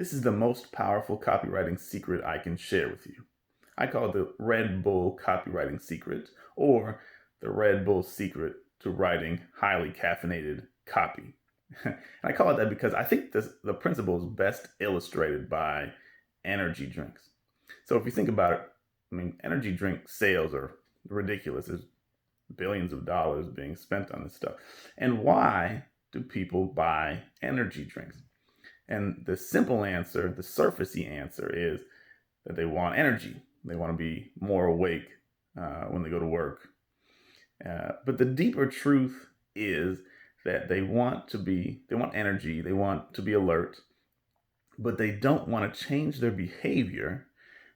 This is the most powerful copywriting secret I can share with you. I call it the Red Bull copywriting secret, or the Red Bull secret to writing highly caffeinated copy. And I call it that because I think the principle is best illustrated by energy drinks. So if you think about it, I mean, energy drink sales are ridiculous. There's billions of dollars being spent on this stuff. And why do people buy energy drinks? And the simple answer, the surfacey answer, is that they want energy. They want to be more awake when they go to work. But the deeper truth is that they want energy, they want to be alert, but they don't want to change their behavior.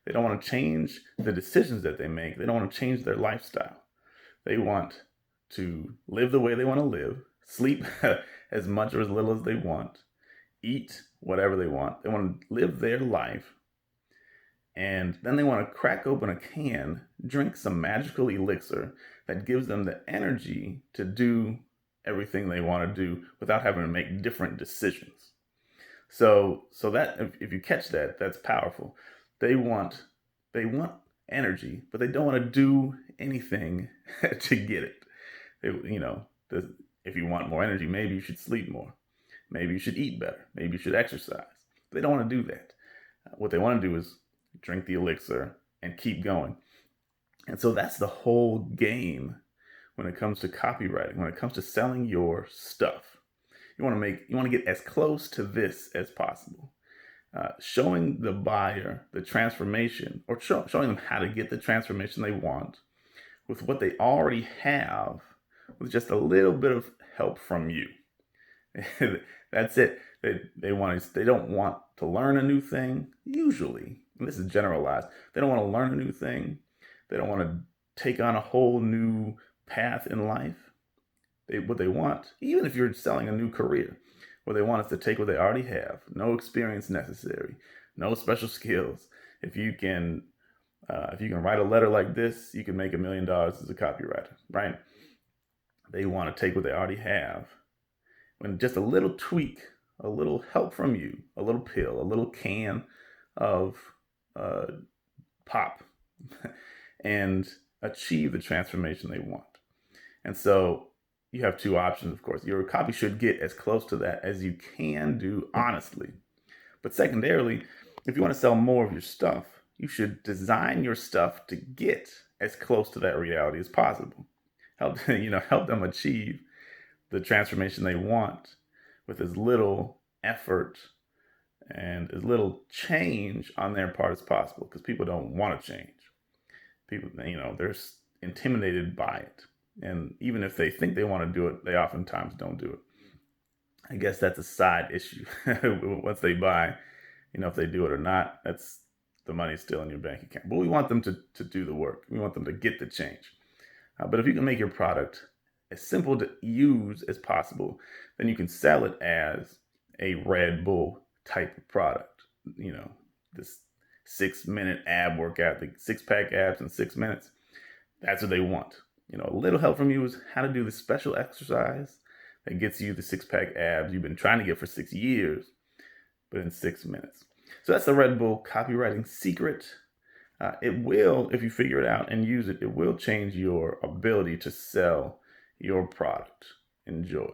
They don't want to change the decisions that they make. They don't want to change their lifestyle. They want to live the way they want to live, sleep as much or as little as they want, eat whatever they want. They want to live their life. And then they want to crack open a can, drink some magical elixir that gives them the energy to do everything they want to do without having to make different decisions. So that if you catch that, that's powerful. They want energy, but they don't want to do anything to get it. If you want more energy, maybe you should sleep more. Maybe you should eat better. Maybe you should exercise. They don't want to do that. What they want to do is drink the elixir and keep going. And so that's the whole game when it comes to copywriting, when it comes to selling your stuff. You want to get as close to this as possible. Showing the buyer the transformation, or showing them how to get the transformation they want with what they already have, with just a little bit of help from you. That's it. They don't want to learn a new thing, usually, and this is generalized. They don't want to learn a new thing. They don't want to take on a whole new path in life. What they want, even if you're selling a new career, what they want is to take what they already have, no experience necessary, no special skills. If you can write a letter like this, you can make $1 million as a copywriter, right? They want to take what they already have, when just a little tweak, a little help from you, a little pill, a little can of pop, and achieve the transformation they want. And so you have two options, of course. Your copy should get as close to that as you can do honestly. But secondarily, if you want to sell more of your stuff, you should design your stuff to get as close to that reality as possible. Help them achieve the transformation they want with as little effort and as little change on their part as possible, because people don't want to change. People, they're intimidated by it. And even if they think they want to do it, they oftentimes don't do it. I guess that's a side issue. Once they buy, if they do it or not, that's the money's still in your bank account. But we want them to do the work. We want them to get the change. But if you can make your product as simple to use as possible, then you can sell it as a Red Bull type of product. This 6-minute ab workout, the 6-pack abs in 6 minutes. That's what they want. A little help from you is how to do the special exercise that gets you the 6-pack abs you've been trying to get for 6 years, but in 6 minutes. So that's the Red Bull copywriting secret. It will, if you figure it out and use it, it will change your ability to sell your product. Enjoy.